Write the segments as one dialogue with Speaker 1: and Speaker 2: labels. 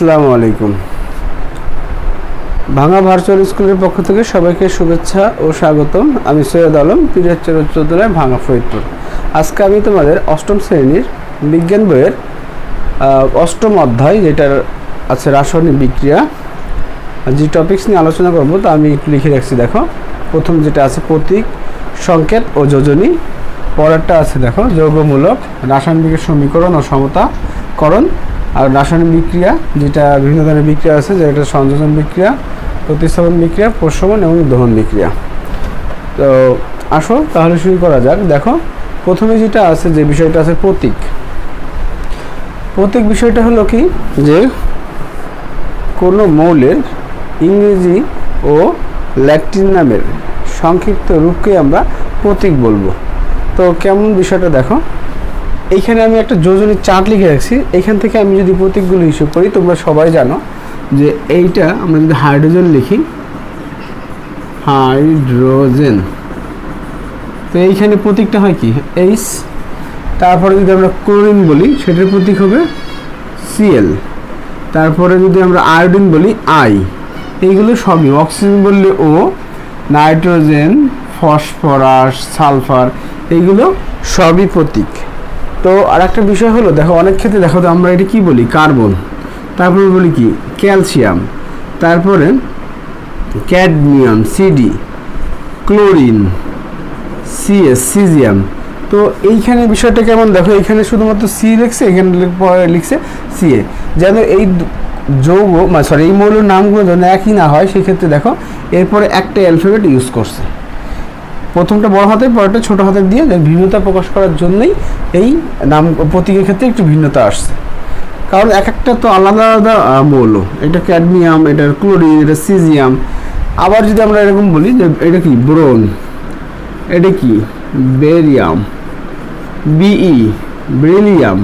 Speaker 1: আসসালামু আলাইকুম। ভাঙা ভার্চুয়াল স্কুলের পক্ষ থেকে সবাইকে শুভেচ্ছা ও স্বাগতম। আমি সৈয়দ আলম, পিরিয়ারচর উচ্চ বিদ্যালয়, ভাঙা ফরিদপুর। আজকে আমি তোমাদের অষ্টম শ্রেণীর বিজ্ঞান বইয়ের অষ্টম অধ্যায়, যেটার আছে রাসায়নিক বিক্রিয়া, যে টপিকস নিয়ে আলোচনা করব তা আমি একটু লিখে রাখছি। দেখো, প্রথম যেটা আছে প্রতীক, সংকেত ও যোজনী। পরেরটা আছে দেখো যৌগমূলক, রাসায়নিক সমীকরণ ও সমতাকরণ। আর রাসায়নিক বিক্রিয়া, যেটা বিভিন্ন ধরনের বিক্রিয়া আছে, যেটা সংযোজন বিক্রিয়া, প্রতিস্থাপন বিক্রিয়া, প্রশমন এবং দহন বিক্রিয়া। তো আসো তাহলে শুরু করা যাক। দেখো, প্রথমে যেটা আছে, যে বিষয়টা আছে প্রতীক। প্রতীক বিষয়টা হলো কি, যে কোনো মৌলের ইংরেজি ও ল্যাটিন নামের সংক্ষিপ্ত রূপকে আমরা প্রতীক বলবো। তো কেমন বিষয়টা দেখো, এইখানে আমি একটা যোজনীর চার্ট লিখে রাখছি। এইখান থেকে আমি যদি প্রতীকগুলো হিসেব করি, তোমরা সবাই জানো যে এইটা আমরা যদি হাইড্রোজেন লিখি, হাইড্রোজেন, তো এইখানে প্রতীকটা হয় কি এইচ। তারপরে যদি আমরা ক্লোরিন বলি, সেটার প্রতীক হবে সিএল। তারপরে যদি আমরা আয়োডিন বলি আই। এইগুলো সবই, অক্সিজেন বললে ও, নাইট্রোজেন, ফসফরাস, সালফার, এইগুলো সবই প্রতীক। তো আর একটা বিষয় হলো, দেখো অনেক ক্ষেত্রে দেখো তো আমরা এটা কি বলি, কার্বন, তারপরে বলি কি ক্যালসিয়াম, তারপরে cadmium CD, chlorine CS, caesium. তো এইখানে বিষয়টা কেমন দেখো, এখানে শুধুমাত্র সি লিখছে, এখানে পরে লিখছে সিএ, যেন এই যৌগ এই মৌলের নামগুলো যেন একই না হয়, সেক্ষেত্রে দেখো এরপরে একটা অ্যালফাবেট ইউজ করছে। প্রথমটা বড় হাতের, পরেরটা ছোট হাতের দিয়ে ভিন্নতা প্রকাশ করার জন্যই এই নাম প্রতীকের ক্ষেত্রে একটু ভিন্নতা আসছে। কারণ এক একটা তো আলাদা আলাদা মৌল, এটা ক্যাডমিয়াম, এটা ক্লোরিন, এটা সিজিয়াম। আবার যদি আমরা এরকম বলি যে এটা কি বোরন, এটা কি বেরিয়াম, বিই বেরিলিয়াম,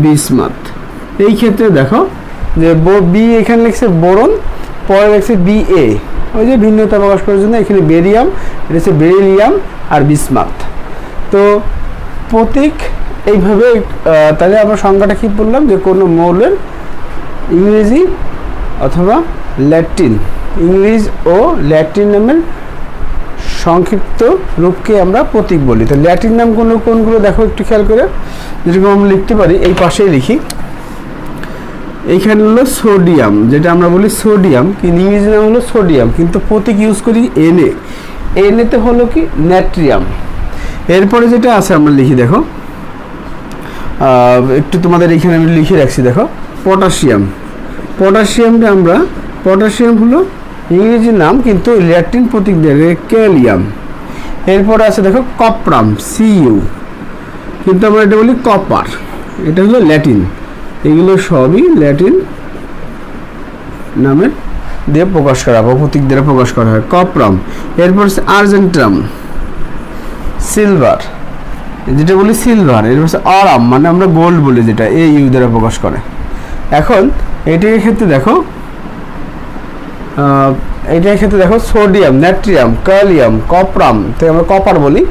Speaker 1: বিসমাথ। এই ক্ষেত্রে দেখো যে বি এখানে লিখছে বোরন, পরে লিখছে বিএ, ওই যে ভিন্নতা প্রকাশ করার জন্য এখানে বেরিয়াম, এটা হচ্ছে বেরিলিয়াম আর বিসমাথ। তো প্রতীক এইভাবে। তাহলে আমরা সংজ্ঞাটা কী বললাম, যে কোনো মৌলের ইংরেজি অথবা ল্যাটিন, ইংরেজ ও ল্যাটিন নামের সংক্ষিপ্ত রূপকে আমরা প্রতীক বলি। তো ল্যাটিন নাম কোনগুলো দেখো একটু খেয়াল করে, যেরকম আমরা লিখতে পারি, এই পাশেই লিখি। এইখানে হলো সোডিয়াম, যেটা আমরা বলি সোডিয়াম, কিন্তু ইংরেজি নাম হলো সোডিয়াম, কিন্তু প্রতীক ইউজ করি এনএ। এনএতে হলো কি ন্যাট্রিয়াম। এরপরে যেটা আছে আমরা লিখি, দেখো একটু তোমাদের এখানে আমি লিখে রাখছি, দেখো পটাশিয়াম। পটাশিয়ামটা আমরা, পটাশিয়াম হলো ইংরেজি নাম, কিন্তু ল্যাটিন প্রতীক দেবে ক্যালিয়াম। এরপরে আছে দেখো কপ্রাম, সিইউ, কিন্তু আমরা এটা বলি কপার, এটা হলো ল্যাটিন। এগুলো সবই ল্যাটিন নামের দিয়ে প্রকাশ করা বা প্রতীক দ্বারা প্রকাশ করা হয়, কপ্রাম। এরপর হচ্ছে আর্জেন্টাম, সিলভার, যেটা বলি সিলভার। এরপর হচ্ছে অরাম, মানে আমরা গোল্ড বলি, যেটা এই ইউ দ্বারা প্রকাশ করে। এখন এটার ক্ষেত্রে দেখো, এটার ক্ষেত্রে দেখো সোডিয়াম, ন্যাট্রিয়াম, ক্যালিয়াম, কপ্রাম, তো আমরা কপার বলি।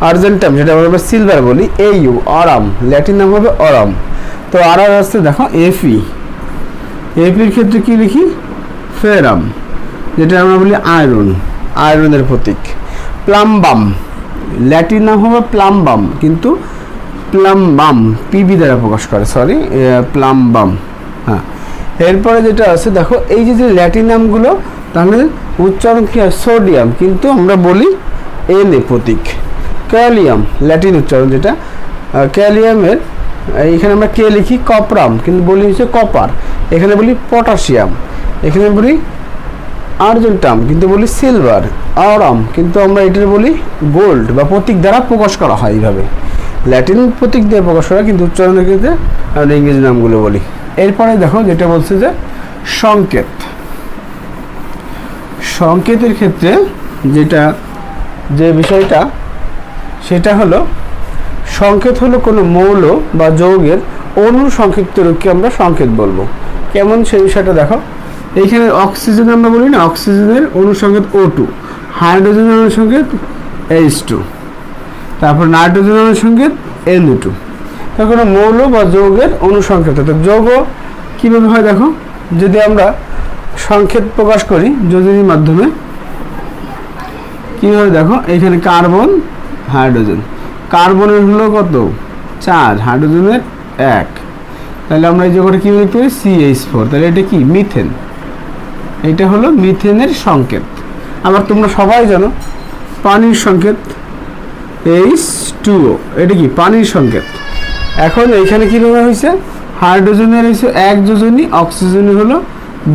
Speaker 1: আর্জেন্টাম, যেটা আমরা সিলভার বলি, এইউ, অরাম, ল্যাটিন নাম হবে অরাম। তো আর আসছে দেখো এফি। এফির ক্ষেত্রে কি লিখি, ফেরাম, যেটা আমরা বলি আয়রন, আয়রনের প্রতীক। প্লাম্বাম, ল্যাটিন নাম হবে প্লাম্বাম, কিন্তু প্লাম্বাম পিবি দ্বারা প্রকাশ করে, সরি প্লাম্বাম। হ্যাঁ, এরপরে যেটা আছে দেখো, এই যে ল্যাটিন নামগুলো, তাহলে উচ্চারণ কি হয় সোডিয়াম, কিন্তু আমরা বলি এনএ প্রতীক। ক্যালিয়াম, ল্যাটিন উচ্চারণ যেটা, ক্যালিয়ামের এখানে আমরা কে লিখি কপরাম, কিন্তু বলি হচ্ছে কপার। এখানে বলি পটাশিয়াম, এখানে বলি আর্জেন্টাম, কিন্তু বলি সিলভার। অরাম, কিন্তু আমরা এটার বলি গোল্ড, বা প্রতীক দ্বারা প্রকাশ করা হয় এইভাবে। ল্যাটিন প্রতীক দিয়ে প্রকাশ করা, কিন্তু উচ্চারণের ক্ষেত্রে আমরা ইংরেজি নামগুলো বলি। এরপরে দেখো যেটা বলছে যে সংকেত। সংকেতের ক্ষেত্রে যে বিষয়টা, সেটা হলো সংকেত হলো কোনো মৌল বা যৌগের অণুর সংক্ষিপ্ত রূপকে আমরা সংকেত বলবো। কেমন সেই বিষয়টা দেখো, এইখানে অক্সিজেন আমরা বলি না, অক্সিজেনের অনুসংকেত O2, হাইড্রোজেনের অনুসংকেত H2, তারপর নাইট্রোজেনের অনুসংকেত NO2। কোনো মৌল বা যৌগের অনুসংকেত, যৌগ কীভাবে হয় দেখো, যদি আমরা সংকেত প্রকাশ করি যোজনীর মাধ্যমে, কীভাবে দেখো, এখানে কার্বন হাইড্রোজেন, কার্বনের হলো কত 4, হাইড্রোজেনের 1, তাহলে আমরা এই জায়গাটা কী লিখতে পারি CH4, তাহলে এটা কি মিথেন, এটা হলো মিথেনের সংকেত। আবার তোমরা সবাই জানো পানির সংকেত H2O, এটা কি পানির সংকেত। এখন এইখানে কীভাবে হয়েছে, হাইড্রোজেনের হয়েছে 1 যোজনী, অক্সিজেনের হলো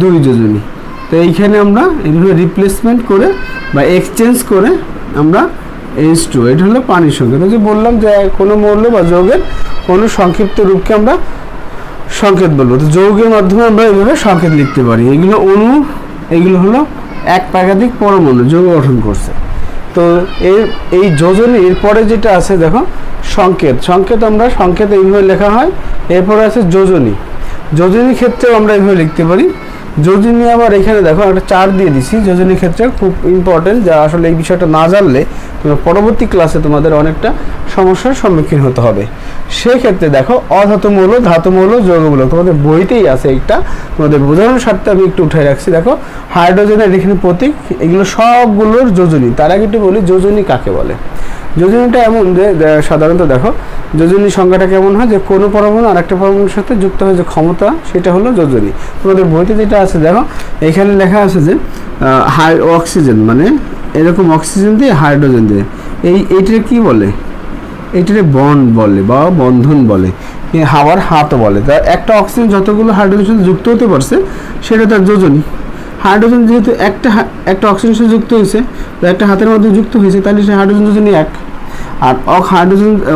Speaker 1: 2 যোজনী, তো এইখানে আমরা এইভাবে রিপ্লেসমেন্ট করে বা এক্সচেঞ্জ করে আমরা H2O, এটা হলো পানির সংকেত। ওই যে বললাম যে কোনো মৌল বা যৌগের কোনো সংক্ষিপ্ত রূপকে আমরা সংকেত বলবো, তো যৌগের মাধ্যমে আমরা এইভাবে সংকেত লিখতে পারি। এগুলো অণু, এগুলো হলো এক বা একাধিক পরমাণু যৌগ গঠন করছে। তো এই যোজনীর পরে যেটা আছে দেখো সংকেত, সংকেত আমরা সংকেত এইভাবে লেখা হয়। এরপরে আছে যোজনী, যোজনীর ক্ষেত্রেও আমরা এইভাবে লিখতে পারি। যোজনী আবার এখানে দেখো একটা 4 দিয়ে দিছি, যোজনীর ক্ষেত্রে খুব ইম্পর্টেন্ট, যা আসলে এই বিষয়টা না জানলে পরবর্তী ক্লাসে তোমাদের অনেকটা সমস্যার সম্মুখীন হতে হবে। সেক্ষেত্রে দেখো অধাতু মৌল, ধাতু মৌল, যৌগমূলক, তোমাদের বইতেই আছে একটা, তোমাদের বোঝানোর স্বার্থে আমি একটু উঠে রাখছি। দেখো হাইড্রোজেনের এখানে প্রতীক, এগুলো সবগুলোর যোজনী। তার আগে একটু বলি যোজনী কাকে বলে। যোজনীটা এমন যে সাধারণত দেখো যোজনী সংখ্যাটা কেমন হয়, যে কোনো পরমাণু আরেকটা পরমাণুর সাথে যুক্ত হয়ে যে ক্ষমতা, সেটা হলো যোজনী। তোমাদের বইতে যেটা আছে দেখো এখানে লেখা আছে যে অক্সিজেন, মানে এরকম অক্সিজেন দিয়ে হাইড্রোজেন দিয়ে, এইটাকে কি বলে, এইটাকে বন্ড বলে বা বন্ধন বলে, হাওয়ার হাতও বলে। তার একটা অক্সিজেন যতগুলো হাইড্রোজেনের সাথে যুক্ত হতে পারছে সেটা তার যোজনী। হাইড্রোজেন যেহেতু একটা অক্সিজেনের সাথে যুক্ত হয়েছে, তো একটা হাতের মধ্যে যুক্ত হয়েছে, তাহলে সে হাইড্রোজেন যোজনী 1। আর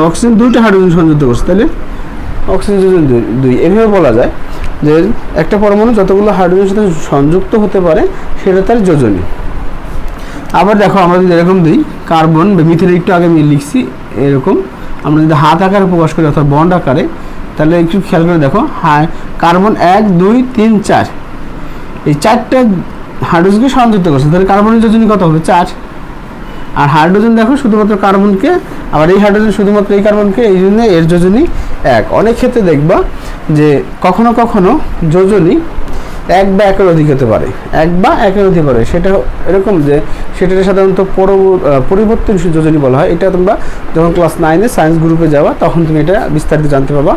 Speaker 1: অক্সিজেন 2টা হাইড্রোজেন সংযুক্ত করছে, তাহলে অক্সিজেন যোজনী 2। এভাবে বলা যায় যে একটা পরমাণু যতগুলো হাইড্রোজেনের সাথে সংযুক্ত হতে পারে সেটা তার যোজনী। আবার দেখো আমরা যদি এরকম দিই কার্বন বা মিথেন, একটু আগে আমি লিখছি এরকম, আমরা যদি হাত আকারে প্রকাশ করি অর্থাৎ বন্ড আকারে, তাহলে একটু খেয়াল করে দেখো কার্বন 1 2 3 4, এই 4টা হাইড্রোজেনকে সংযুক্ত করছে, তাহলে কার্বনের যোজনী কত হবে 4। আর হাইড্রোজেন দেখো শুধুমাত্র কার্বনকে, আবার এই হাইড্রোজেন শুধুমাত্র এই কার্বনকে, এই জন্য এর যোজনী 1। অনেক ক্ষেত্রে দেখবা যে কখনো কখনো যোজনী 1 বা 1-এর অধিক হতে পারে, 1 বা 1-এর অধিক পারে, সেটা এরকম যে সেটা সাধারণত পরিবর্তনশীল যোজনী বলা হয়। এটা তোমরা যখন ক্লাস 9-এ সায়েন্স গ্রুপে যাওয়া তখন তুমি এটা বিস্তারিত জানতে পারবা।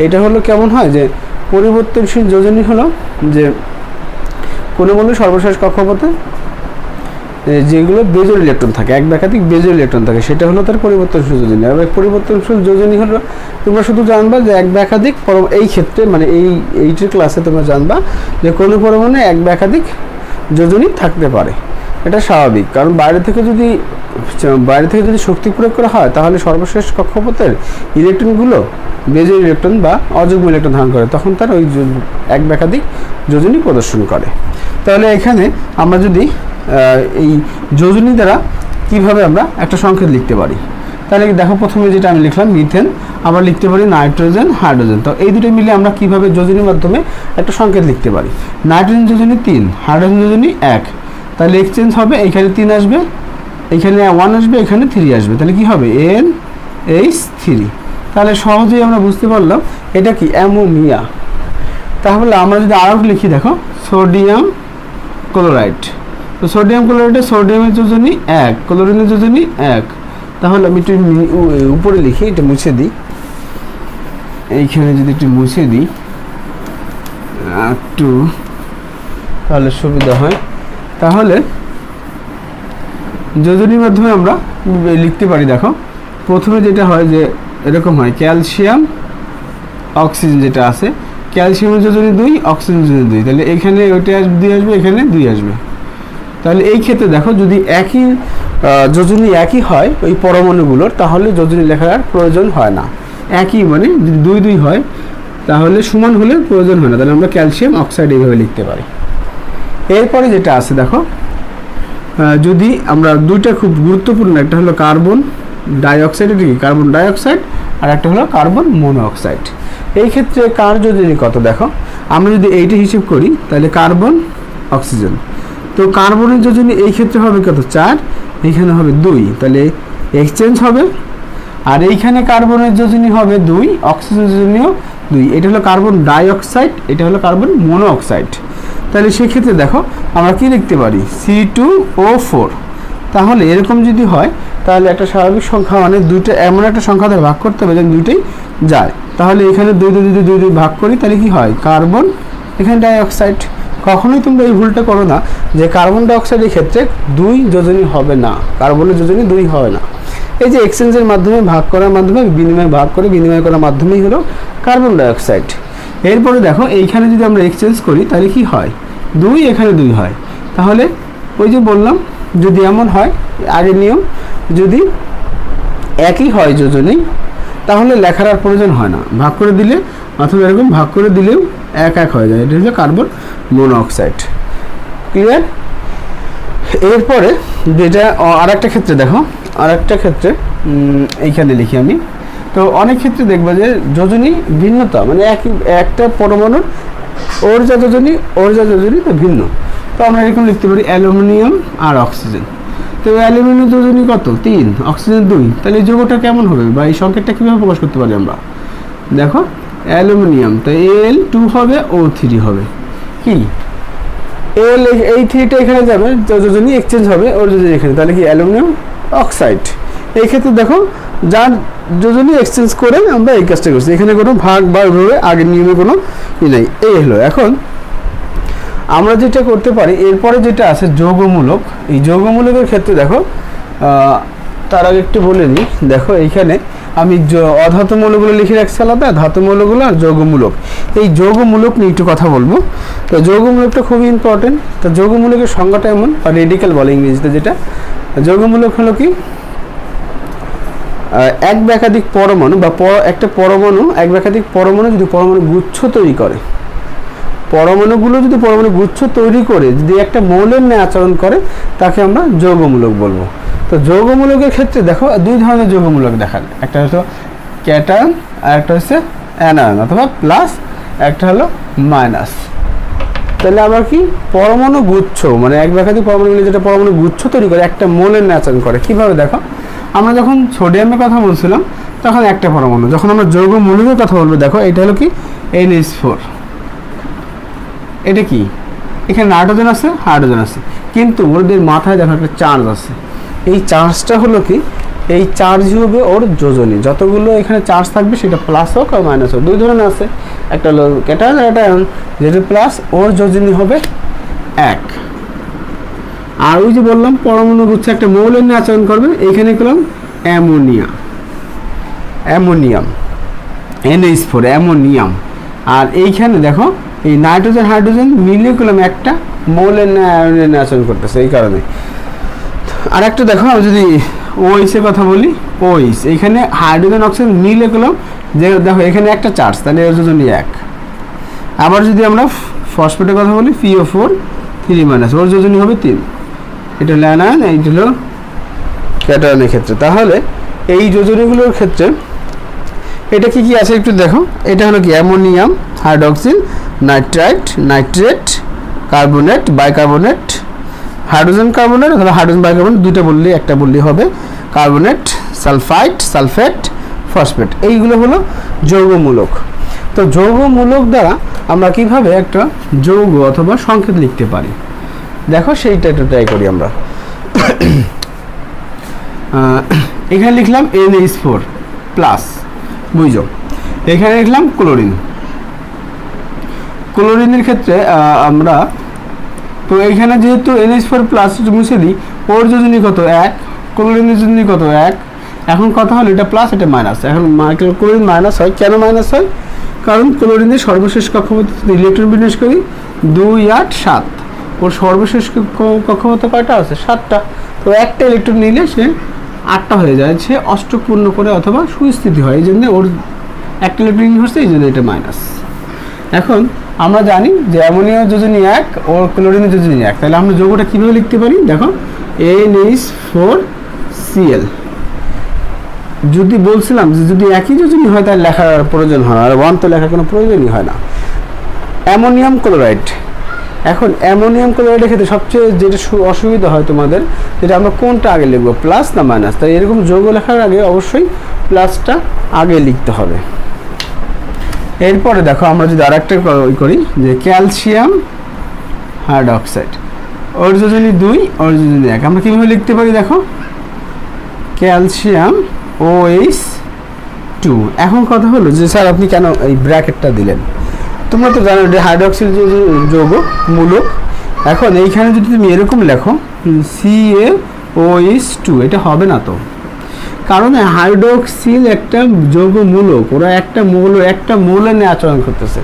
Speaker 1: এটা হলো কেমন হয় যে পরিবর্তনশীল যোজনী হলো যে কোনো মৌলের সর্বশেষ কক্ষপথে যেগুলো বেজোড় ইলেকট্রন থাকে, এক বা একাধিক বেজোড় ইলেকট্রন থাকে, সেটা হলো তার পরিবর্তনশীল যোজনী। আর পরিবর্তনশীল যোজনী হলো তোমরা শুধু জানবা যে এক বা একাধিক এই ক্ষেত্রে, মানে এইটির ক্লাসে তোমরা জানবা যে কোনো পরমাণু এক বা একাধিক যোজনী থাকতে পারে। এটা স্বাভাবিক, কারণ বাইরে থেকে যদি শক্তি প্রয়োগ করা হয় তাহলে সর্বশেষ কক্ষপথের ইলেকট্রনগুলো বেজোড় ইলেকট্রন বা অযুগ্ম ইলেকট্রন ধারণ করে, তখন তার ওই এক বা একাধিক যোজনী প্রদর্শন করে। তাহলে এখানে আমরা যদি এই যোজনী দ্বারা কিভাবে আমরা একটা সংকেত লিখতে পারি, তাহলে দেখো প্রথমে যেটা আমি লিখলাম মিথেন, আবার লিখতে পারি নাইট্রোজেন, হাইড্রোজেন। তো এই দুটো মিলে আমরা কিভাবে যোজনীর মাধ্যমে একটা সংকেত লিখতে পারি। নাইট্রোজেন যোজনী 3, হাইড্রোজেন যোজনী 1, তাহলে এক্সচেঞ্জ হবে, এখানে 3 আসবে, এখানে 1 আসবে, এখানে 3 আসবে, তাহলে কি হবে NH3। তাহলে সহজেই আমরা বুঝতে পারলাম এটা কি অ্যামোনিয়া। তাহলে আমরা যদি আরও লিখি দেখো সোডিয়াম ক্লোরাইড, তো সোডিয়াম ক্লোরাইডে সোডিয়ামের যোজনী 1, ক্লোরিনের যোজনী 1। তাহলে আমি একটু উপরে লিখি, এটা মুছে দিই, এইখানে যদি একটু মুছে দিই একটু তাহলে সুবিধা হয়। তাহলে যোজনীর মাধ্যমে আমরা লিখতে পারি, দেখো প্রথমে যেটা হয় যে এরকম হয় ক্যালসিয়াম অক্সিজেন যেটা আছে, ক্যালসিয়ামের যোজনী 2, অক্সিজেন যোজনী 2, তাহলে এখানে ওইটা 2 আসবে, এখানে 2 আসবে। তাহলে এই ক্ষেত্রে দেখো যদি একই যোজনী একই হয় ওই পরমাণুগুলোর, তাহলে যোজনী লেখার প্রয়োজন হয় না। একই মানে যদি 2 2 হয় তাহলে সমান হলে প্রয়োজন হয় না, তাহলে আমরা ক্যালসিয়াম অক্সাইড এইভাবে লিখতে পারি। এরপরে যেটা আছে দেখো, যদি আমরা দুইটা খুব গুরুত্বপূর্ণ, একটা হলো কার্বন ডাইঅক্সাইড, এটা কি কার্বন ডাইঅক্সাইড, আর একটা হলো কার্বন মনোঅক্সাইড। এই ক্ষেত্রে কার যোজনী কত দেখো, আমরা যদি এইটা হিসেব করি তাহলে কার্বন অক্সিজেন, তো কার্বনের যোজনী এই ক্ষেত্রে হবে কত 4, এইখানে হবে 2, তাহলে এক্সচেঞ্জ হবে। আর এইখানে কার্বনের যোজনী হবে 2, অক্সিজেন যোজনীও 2, এটা হলো কার্বন ডাই অক্সাইড, এটা হলো কার্বন মনোঅক্সাইড। তাহলে সেক্ষেত্রে দেখো আমরা কি লিখতে পারি C2O4। তাহলে এরকম যদি হয় তাহলে একটা স্বাভাবিক সংখ্যা মানে দুইটা এমন একটা সংখ্যা দ্বারা ভাগ করতে হবে যেন দুইটাই যায়। তাহলে এখানে 2 যদি 2 ভাগ করি তাহলে কি হয় কার্বন, এখানে ডাই অক্সাইড। কখনোই তোমরা এই ভুলটা করো না যে কার্বন ডাই অক্সাইডের ক্ষেত্রে 2 যোজনী হবে না, কার্বনের যোজনী 2 হবে না। এই যে এক্সচেঞ্জের মাধ্যমে ভাগ করার মাধ্যমে বিনিময় ভাগ করে বিনিময় করার মাধ্যমেই হলো কার্বন ডাই অক্সাইড। এরপরে দেখো এইখানে যদি আমরা এক্সচেঞ্জ করি তাহলে কি হয় 2, এখানে 2 হয়। তাহলে ওই যে বললাম যদি এমন হয় আগের নিয়ম, যদি একই হয় যোজনী তাহলে লেখার আর প্রয়োজন হয় না, ভাগ করে দিলে অথবা এরকম ভাগ করে দিলেও এক হয়ে যায়। এটা হলো কার্বন মনোঅক্সাইড। ক্লিয়ার? এরপরে যেটা আরেকটা ক্ষেত্রে দেখো, আরেকটা ক্ষেত্রে এইখানে লিখি আমি। তো অনেক ক্ষেত্রে দেখবা যে যোজনী ভিন্নতা মানে একটা পরমাণুর ওর যা যোজনী তো ভিন্ন। তো আমরা এরকম লিখতে পারি অ্যালুমিনিয়াম আর অক্সিজেন। তো অ্যালুমিনিয়াম যোজনী কত 3, অক্সিজেন 2। তাহলে এই যৌগটা কেমন হবে বা এই সংকেতটা কীভাবে প্রকাশ করতে পারি আমরা? দেখো অ্যালুমিনিয়াম তো Al2 হবে, O3 হবে। কি এই 3টা এখানে যাবে, যোজনী এক্সচেঞ্জ হবে ওর যোজনী এখানে, তাহলে কি অ্যালুমিনিয়াম অক্সাইড। এই ক্ষেত্রে দেখো যার যোজনী এক্সচেঞ্জ করে আমরা এই কাজটা করছি, এখানে কোনো ভাগ বা ওইভাবে আগের নিয়মে কোনো ই নাই। এই হলো। এখন আমরা যেটা করতে পারি এরপরে যেটা আছে যৌগমূলক। এই যৌগমূলকের ক্ষেত্রে দেখো তার আগে একটু বলে নিই। দেখো এইখানে আমি অধাতু মৌলগুলো লিখে রাখছি আলাদা, ধাতু মৌলগুলো আর যৌগমূলক। এই যৌগমূলক নিয়ে একটু কথা বলবো। তো যৌগমূলকটা খুবই ইম্পর্টেন্ট। তো যৌগমূলকের সংজ্ঞাটা এমন, বা রেডিক্যাল বলে ইংরেজিতে, যেটা যৌগমূলক হলো কি এক বা একাধিক পরমাণু বা একটা পরমাণু এক বা একাধিক পরমাণু যদি পরমাণু গুচ্ছ তৈরি করে, পরমাণুগুলো যদি পরমাণু গুচ্ছ তৈরি করে যদি একটা মৌলের ন্যায় আচরণ করে তাকে আমরা যৌগমূলক বলবো। তো যৌগমূলকের ক্ষেত্রে দেখো 2 ধরনের যৌগমূলক দেখান, একটা হলো ক্যাটায়ন আর একটা হচ্ছে অ্যানায়ন অথবা প্লাস, একটা হলো মাইনাস। তাহলে আবার কি পরমাণু গুচ্ছ মানে এক বা একাধিক পরমাণু মিলে যেটা পরমাণু গুচ্ছ তৈরি করে একটা মৌলের ন্যায় আচরণ করে। কীভাবে দেখো, আমরা যখন সোডিয়ামের কথা বলছিলাম তখন একটা পরমাণু, যখন আমরা যৌগমূলকের কথা বলবো দেখো এটা হলো কি NH4। এটা কি এখানে নাইট্রোজেন আছে, হাইড্রোজেন আছে, কিন্তু ওদের মাথায় দেখো একটা চার্জ আছে। এই চার্জটা হলো কি, এই চার্জ হবে ওর যোজনী। যতগুলো এখানে চার্জ থাকবে সেটা প্লাস হোক আর মাইনাস হোক, 2 ধরনের আছে, একটা হলো ক্যাটায়ন আর একটা আয়ন। যেটা প্লাস ওর যোজনী হবে 1। আর ওই যে বললাম পরমাণু হচ্ছে একটা মৌলের নিয়ে আচরণ করবে, এইখানে করলাম অ্যামোনিয়াম NH4 অ্যামোনিয়াম। আর এইখানে দেখো এই নাইট্রোজেন হাইড্রোজেন মিলিয়ে করলাম একটা মৌলের আয়নের আচরণ করতেছে, এই কারণে। আর একটা দেখো আমি যদি OH এর কথা বলি, OH এখানে হাইড্রোজেন অক্সিজেন মিলে করলাম, যে দেখো এখানে একটা চার্জ, তাহলে এর যোজনী 1। আবার যদি আমরা ফসফেটের কথা বলি PO4 3- ওর যোজনী হবে 3। এটা হলো অ্যানায়ন, এইটা হলো ক্যাটায়নের ক্ষেত্রে। তাহলে এই যোজনীগুলোর ক্ষেত্রে এটা কি আছে একটু দেখো। এটা হলো কি ammonium hydroxyl nitrite nitrate carbonate bicarbonate hydrogen carbonate অথবা হাইড্রোজেন বাইকার্বনেট, 2টা বললেই একটা বললেই হবে, কার্বনেট সালফেট ফসফেট। এইগুলো হলো যৌগমূলক। তো যৌগমূলক দ্বারা আমরা কিভাবে একটা যৌগ অথবা সংকেত লিখতে পারি দেখো, সেইটা একটু ট্রাই করি আমরা। এখানে লিখলাম NH4 প্লাস, বুঝো। এখানে লিখলাম ক্লোরিনের ক্ষেত্রে আমরা তো এখানে যেহেতু NH4 প্লাস মুছে দিই, ওর যোজনী কত 1, ক্লোরিনের যোজনী কত 1। এখন কথা হলো এটা প্লাস এটা মাইনাস। এখন ক্লোরিন মাইনাস হয়, কেন মাইনাস হয়? কারণ ক্লোরিনের সর্বশেষ কক্ষপথে ইলেকট্রন বিন্যাস করি 2, 8, 7। ওর সর্বশেষ কক্ষপথে কয়টা আছে? 7টা। তো একটা ইলেকট্রন নিলে সে 8টা হয়ে যায়, সে অষ্টক পূর্ণ করে অথবা সুস্থিতি হয়, এই জন্য ওর একটা ইলেকট্রন হচ্ছে, এই জন্য এটা মাইনাস। এখন আমরা জানি যে অ্যামোনিয়ার যোজনী 1 ও ক্লোরিনের যোজনী 1। তাহলে আমরা যৌগটা কীভাবে লিখতে পারি দেখো, NH4Cl। যদি বলছিলাম যে যদি একই যোজনী হয় তাহলে লেখার প্রয়োজন হয় না, আর 1 তো লেখার কোনো প্রয়োজনই হয় না। Ammonium chloride. এখন অ্যামোনিয়াম ক্লোরাইডের ক্ষেত্রে সবচেয়ে যেটা অসুবিধা হয় তোমাদের, যেটা আমরা কোনটা আগে লিখবো, প্লাস না মাইনাস। তাই এরকম যৌগ লেখার আগে অবশ্যই প্লাসটা আগে লিখতে হবে। এরপরে দেখো আমরা যদি আরেকটা করি যে ক্যালসিয়াম হাইড্রোক্সাইড, ওর যোজনী 2 ওর যোজনী 1, আমরা কীভাবে লিখতে পারি দেখো, ক্যালসিয়াম OH2। এখন কথা হলো যে স্যার আপনি কেন এই ব্র্যাকেটটা দিলেন? তোমরা তো জানো যে হাইড্রোক্সিল যৌগ মূলক। এখন এইখানে যদি তুমি এরকম লেখো CaOH2, এটা হবে না তো, কারণ হাইড্রোক্সিল একটা যৌগ মূলক, ওরা একটা মৌল নিয়ে আচরণ করতেছে।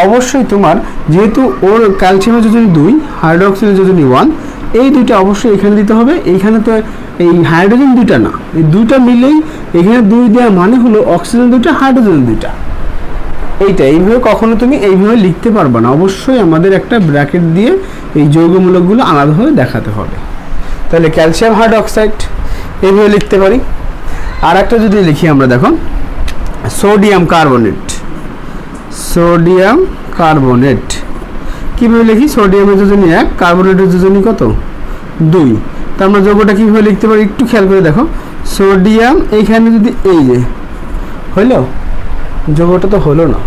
Speaker 1: অবশ্যই তোমার যেহেতু ওর ক্যালসিয়ামের যোজনী 2, হাইড্রোক্সিলের যোজনী 1, এই দুইটা অবশ্যই এখানে দিতে হবে। এইখানে তো এই হাইড্রোজেন দুইটা না, এই দুইটা মিলেই এখানে 2 দেওয়া মানে হলো অক্সিজেন 2টা, হাইড্রোজেন 2টা। এইভাবে কখনো তুমি এইভাবে লিখতে পারবে না, অবশ্যই আমাদের একটা ব্র্যাকেট দিয়ে এই যৌগমূলকগুলো আলাদাভাবে দেখাতে হবে। তাহলে ক্যালসিয়াম হাইড্রোক্সাইড এইভাবে লিখতে পারি। আর একটা যদি লিখি আমরা দেখো সোডিয়াম কার্বনেট, সোডিয়াম কার্বনেট কীভাবে লিখি, সোডিয়ামের যোজনী 1, কার্বনেটের যোজনী কত 2। তো আমরা যৌগটা কীভাবে লিখতে পারি একটু খেয়াল করে দেখো, সোডিয়াম এইখানে যদি এই যে হইল, যৌগটা তো হলো না।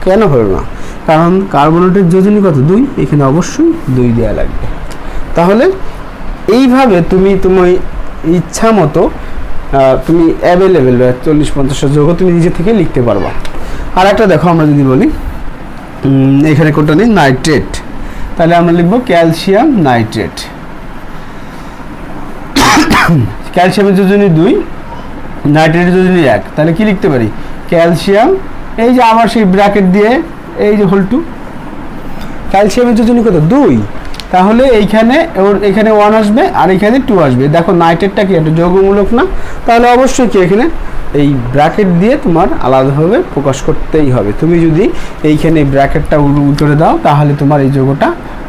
Speaker 1: কেন হলো না? কারণ কার্বনেটের যোজনী কত 2, এখানে অবশ্যই 2 দেওয়া লাগবে। তাহলে এইভাবে তুমি তোমার ইচ্ছা মতো তুমি অ্যাভেলেবেল 40-50টা যৌগ তুমি নিজে থেকে লিখতে পারবা। আর একটা দেখো আমরা যদি বলি এখানে কোনটা নেই, নাইট্রেট, তাহলে আমরা লিখব ক্যালসিয়াম নাইট্রেট। ক্যালসিয়ামের যোজনী 2, নাইট্রেটের যোজনী 1, তাহলে কি লিখতে পারি, ক্যালসিয়াম, এই যে আমার সেই ব্র্যাকেট দিয়ে এই যে হোল2, ক্যালসিয়ামের যোজনী কত 2, তাহলে এখানে 1 আসবে আর এখানে 2 আসবে। দেখো নাইট্রেটটা কি একটা যৌগমূলক না, তাহলে অবশ্যই কি এখানে এই ব্র্যাকেট দিয়ে তোমার আলাদাভাবে প্রকাশ করতেই হবে। তুমি যদি এইখানে ব্র্যাকেটটা উল্টে দাও তাহলে তোমার এই যৌগটা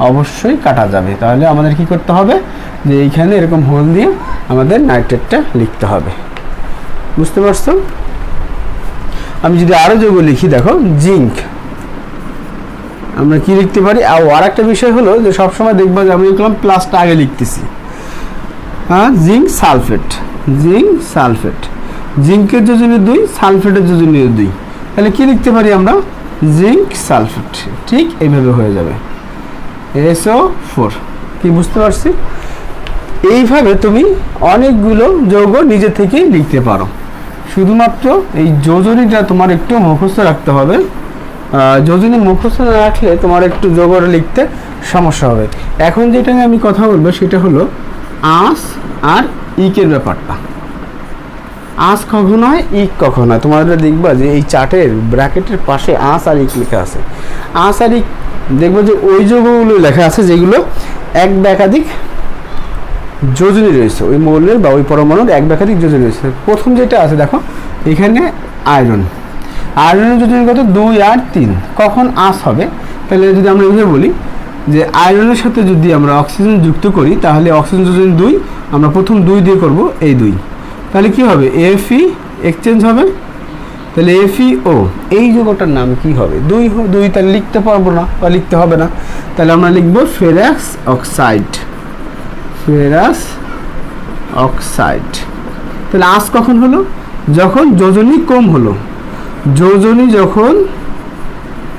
Speaker 1: অবশ্যই কাটা যাবে। তাহলে আমাদের কি করতে হবে, যে এইখানে এরকম হোল দিয়ে আমাদের নাইট্রেটটা লিখতে হবে। বুঝতে পারছো? আমি যদি আরও যৌগ লিখি দেখো জিঙ্ক, আমরা কি লিখতে পারি। আর একটা বিষয় হলো যে সবসময় দেখবা যে আমি লিখলাম প্লাসটা আগে লিখতেছি, হ্যাঁ, জিঙ্ক সালফেট, জিঙ্ক সালফেট, জিঙ্কের যোজনী 2, সালফেটের যোজনী 2, তাহলে কি লিখতে পারি আমরা, জিঙ্ক সালফেট। ঠিক এইভাবে হয়ে যাবে SO4। কি বুঝতে পারছি? এইভাবে তুমি অনেকগুলো যৌগ নিজে থেকেই লিখতে পারো। শুধুমাত্র এই যোজনীটা তোমার একটু মুখস্থ রাখতে হবে। যোজনী মুখস্থ না রাখলে তোমার একটু যৌগটা লিখতে সমস্যা হবে। এখন যেটা নিয়ে আমি কথা বলবো সেটা হলো আঁশ আর ইকের ব্যাপারটা। আঁশ কখন হয়, ইক কখন হয়। তোমাদের দেখবা যে এই চার্টের ব্র্যাকেটের পাশে আঁশ আর ইক লেখা আছে। আঁশ আর ইক দেখবো যে ওই যৌগগুলো লেখা আছে যেগুলো এক বা একাধিক যোজনী রয়েছে, ওই মৌলের বা ওই পরমাণুর এক বা একাধিক যোজনী রয়েছে। প্রথম যেটা আছে দেখো এখানে আয়রন, আয়রনের যোজনী কত 2 আর 3, কখন আঁশ হবে? তাহলে যদি আমরা এইভাবে বলি যে আয়রনের সাথে যদি আমরা অক্সিজেন যুক্ত করি তাহলে অক্সিজেন যোজনী 2, আমরা প্রথম 2 দিয়ে করব, এই 2, তাহলে কি হবে Fe এক্সচেঞ্জ হবে, তাহলে FeO, এই যৌগটার নাম কি হবে 2, তাহলে লিখতে পারবো না বা লিখতে হবে না, তাহলে আমরা লিখব ফেরাস অক্সাইড, ফেরাস অক্সাইড। তাহলে আঁশ কখন হলো, যখন যোজনী কম হলো, যোজনী যখন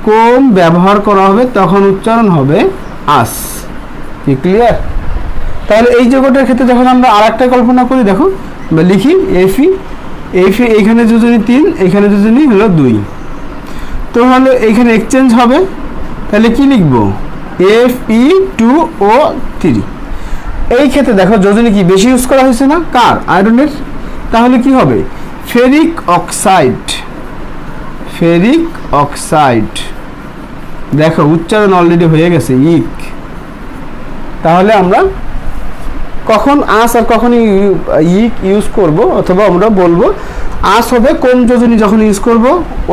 Speaker 1: কম ব্যবহার করা হবে তখন উচ্চারণ হবে আঁশ। কি ক্লিয়ার? তাহলে এই যৌগটার ক্ষেত্রে যখন আমরা আরেকটা কল্পনা করি দেখো, বা লিখি Fe, এইখানে যোজনী 3, এখানে যোজনী হলো 2, তো হলো এইখানে এক্সচেঞ্জ হবে, তাহলে কি লিখব Fe2O3। এই ক্ষেত্রে দেখো যোজনী কি বেশি ইউজ করা হয়েছে না, কার, আয়রনের, তাহলে কি হবে ফেরিক অক্সাইড, ফেরিক অক্সাইড। দেখো উচ্চারণ অলরেডি হয়ে গেছে ইক। তাহলে আমরা কখন আঁশ আর কখন ইক ইউজ করব, অথবা আমরা বলবো আঁশ হবে কোন যোজনী যখন ইউজ করব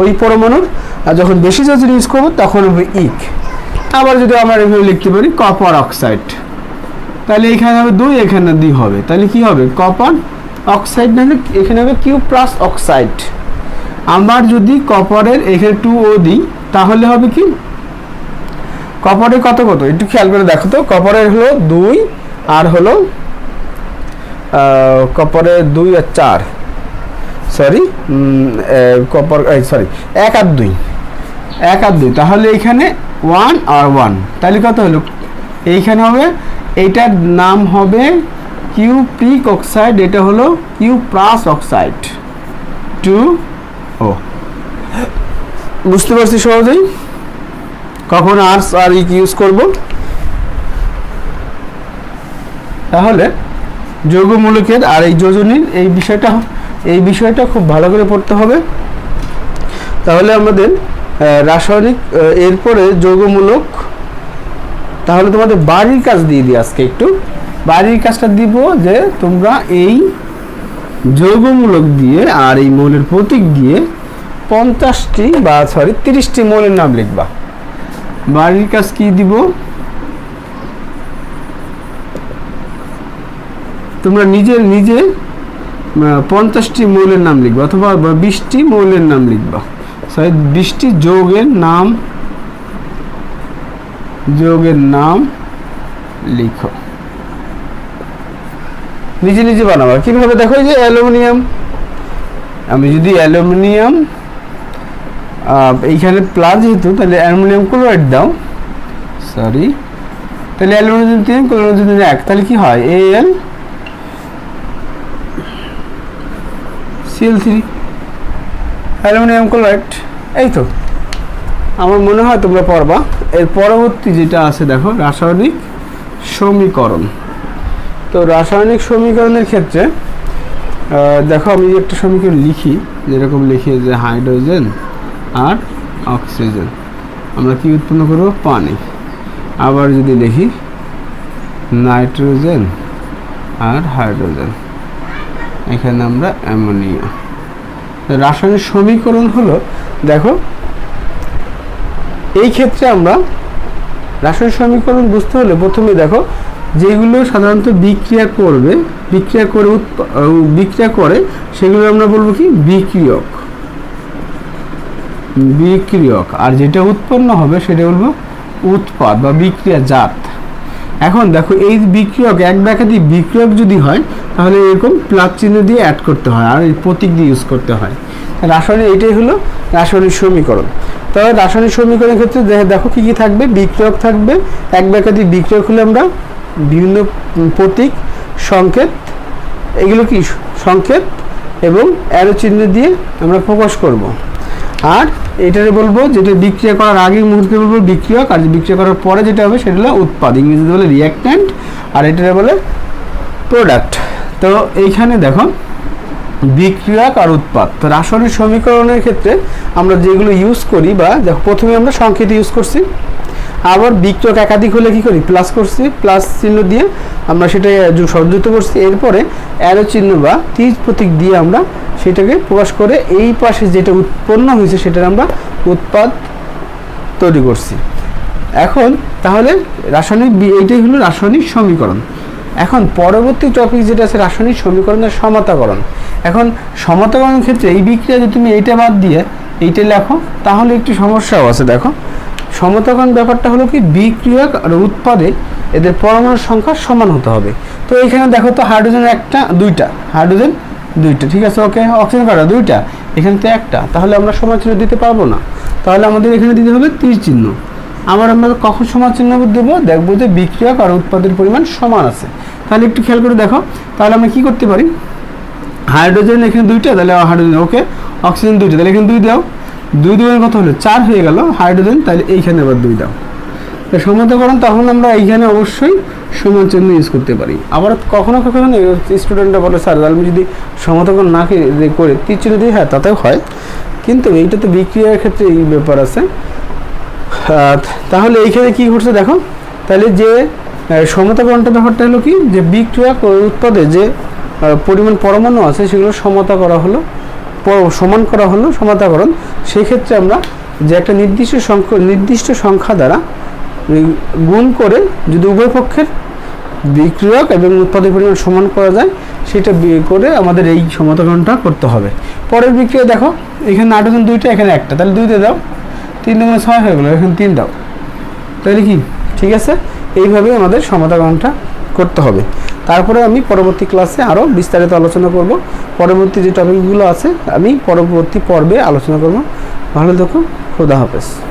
Speaker 1: ওই পরমাণুর, আর যখন বেশি যোজনী ইউজ করব তখন হবে ইক। আবার যদি আমরা এভাবে লিখতে পারি কপার অক্সাইড, তাহলে এখানে হবে 2, এখানে 2 হবে, তাহলে কি হবে কপার অক্সাইড, না এখানে হবে কিউ প্লাস অক্সাইড। আমার যদি কপারের এখানে 2O দিই তাহলে হবে কি, কপারের কত একটু খেয়াল করে দেখো তো, কপারের হলো 2 আর হলো কপারের 2 আর 4, সরি কপার সরি 1 আর 2, 1 আর 2, তাহলে এইখানে 1 আর 1, তাহলে কত হলো? এইখানে হবে, এইটার নাম হবে কিউপ্রিক অক্সাইড, এটা হলো কিউপ্রাস অক্সাইড 2O। বুঝতে পারছি সহজেই কখন আর ইউজ করব। তাহলে যৌগমূলকের আর এই যোজনীর এই বিষয়টা খুব ভালো করে পড়তে হবে। তাহলে আমাদের রাসায়নিক, এরপরে যৌগমূলক। তাহলে তোমাদের বাড়ির কাজ দিয়ে দিই আজকে, একটু বাড়ির কাজটা দিব যে তোমরা এই যৌগমূলক দিয়ে আর এই মৌলের প্রতীক দিয়ে 30টি মৌলের নাম লিখবা। বাড়ির কাজ কি দিব? তোমরা নিজে 50টি মৌলের নাম লিখবা অথবা 20টি মৌলের নাম লিখবা। 20টি যৌগের নাম লিখো, নিজে বানাবা। কিভাবে দেখো, যে অ্যালুমিনিয়াম, আমি যদি অ্যালুমিনিয়াম এইখানে প্লাস যেহেতু, তাহলে অ্যালুমিনিয়াম ক্লোরাইড দাও, তাহলে অ্যালুমিনিয়াম 3 ক্লোরাইড 1, তাহলে কি হয়? AlCl3 aluminium chloride. এই তো আমার মনে হয় তোমরা পড়বা। এর পরবর্তী যেটা আছে দেখো, রাসায়নিক সমীকরণ। তো রাসায়নিক সমীকরণের ক্ষেত্রে দেখো, আমি একটা সমীকরণ লিখি, যেরকম লিখি যে হাইড্রোজেন আর অক্সিজেন, আমরা কি উৎপন্ন করব? পানি। আবার যদি লিখি নাইট্রোজেন আর হাইড্রোজেন, এখানে আমরা অ্যামোনিয়া। রাসায়নিক সমীকরণ হলো, দেখো এই ক্ষেত্রে আমরা রাসায়নিক সমীকরণ বুঝতে হলে প্রথমে দেখো, যেগুলো সাধারণত বিক্রিয়া করে সেগুলো আমরা বলবো কি? বিক্রিয়ক। আর যেটা উৎপন্ন হবে সেটা বলবো উৎপাদ বা বিক্রিয়াজাত। এখন দেখো, এই বিক্রিয়ক এক বা একাধিক বিক্রিয়ক যদি হয় তাহলে এরকম প্লাস চিহ্ন দিয়ে অ্যাড করতে হয় আর এই প্রতীক দিয়ে ইউজ করতে হয়। রাসায়নিক, এটাই হলো রাসায়নিক সমীকরণ। তবে রাসায়নিক সমীকরণের ক্ষেত্রে দেখো কি থাকবে? বিক্রিয়ক থাকবে, এক বা একাধিক বিক্রিয়ক হলে আমরা বিভিন্ন প্রতীক, সংকেত, এগুলো কি সংকেত এবং অ্যারো চিহ্ন দিয়ে আমরা প্রকাশ করব। আর এটারে বলবো, যেটা বিক্রিয়া করার আগের মুহূর্তে বলবো বিক্রিয়ক, আর বিক্রিয়া করার পরে যেটা হবে সেটা হলো উৎপাদ, ইংরেজিতে বলে রিঅ্যাক্ট্যান্ট, আর এটারে বলে প্রোডাক্ট। তো এইখানে দেখো বিক্রিয়ক আর উৎপাদ। তো রাসায়নিক সমীকরণের ক্ষেত্রে আমরা যেগুলো ইউজ করি, বা দেখো প্রথমে আমরা সংকেত ইউজ করছি, আবার বিক্রিয়ক একাধিক হলে কি করি? প্লাস করছি, প্লাস চিহ্ন দিয়ে আমরা সেটা সংযুক্ত করছি। এরপরে অ্যারো চিহ্ন বা তীর প্রতীক দিয়ে আমরা সেটাকে প্রকাশ করে এই পাশে যেটা উৎপন্ন হয়েছে সেটার আমরা উৎপাদ তৈরি করছি। এখন তাহলে রাসায়নিক, এইটাই হলো রাসায়নিক সমীকরণ। এখন পরবর্তী টপিক যেটা আছে রাসায়নিক সমীকরণের সমতাকরণ। এখন সমতাকরণের ক্ষেত্রে এই বিক্রিয়া যদি তুমি এইটা বাদ দিয়ে এইটা লেখো তাহলে একটু সমস্যাও আছে। দেখো, সমতাকরণ ব্যাপারটা হলো কি? বিক্রিয়ক আর উৎপাদে এদের পরমাণুর সংখ্যা সমান হতে হবে। তো এইখানে দেখো তো, হাইড্রোজেন হাইড্রোজেন দুইটা, ঠিক আছে, ওকে। অক্সিজেন কাটা 2টা, এখানে তো 1টা, তাহলে আমরা সমান চিহ্ন দিতে পারবো না। তাহলে আমাদের এখানে দিতে হবে তীর চিহ্ন। আবার আমরা কখন সমান চিহ্ন দেবো? দেখবো যে বিক্রিয়ক আর উৎপাদের পরিমাণ সমান আছে। তাহলে একটু খেয়াল করে দেখো, তাহলে আমরা কি করতে পারি? হাইড্রোজেন এখানে 2টা, তাহলে হাইড্রোজেন, ওকে। অক্সিজেন 2টা, তাহলে এখানে 2 দাও, 2 দুগুণের কত হলো? 4 হয়ে গেল হাইড্রোজেন, তাহলে এইখানে আবার 2 দাও। তো সমতাকরণ, তখন আমরা এইখানে অবশ্যই সমান চিহ্ন ইউজ করতে পারি। আবার কখনো স্টুডেন্টরা বলে, স্যার আমি যদি সমতাকরণ না করে তীর চিহ্ন দিই, হ্যাঁ তাতেও হয়, কিন্তু এইটা তো বিক্রিয়ার ক্ষেত্রে এই ব্যাপার আছে। তাহলে এইখানে কি ঘটছে দেখো, তাহলে যে সমতাকরণটা ব্যাপারটা হলো কি? যে বিক্রিয়ক ও উৎপাদে যে পরিমাণ পরমাণু আছে সেগুলো সমান করা হলো সমতাকরণ। সেই ক্ষেত্রে আমরা যে একটা নির্দিষ্ট সংখ্যা দ্বারা গুণ করে যদি উভয় পক্ষের বিক্রিয়ক এবং উৎপাদের পরিমাণ সমান করা যায়, সেটা করে আমাদের এই সমতাকরণটা করতে হবে। পরের বিক্রিয়া দেখো, এখানে নাইট্রোজেন 2টা, এখানে 1টা, তাহলে 2 দিয়ে দাও, 3 দুগুণে 6 হয়ে গেলো, এখানে 3 দাও, তাহলে কি ঠিক আছে? এইভাবে আমাদের সমতাকরণটা করতে হবে। তারপরে আমি পরবর্তী ক্লাসে আরও বিস্তারিত আলোচনা করব। পরবর্তী যে টপিকগুলো আছে আমি পরবর্তী পর্বে আলোচনা করব। ভালো থেকো। খোদা হাফেজ।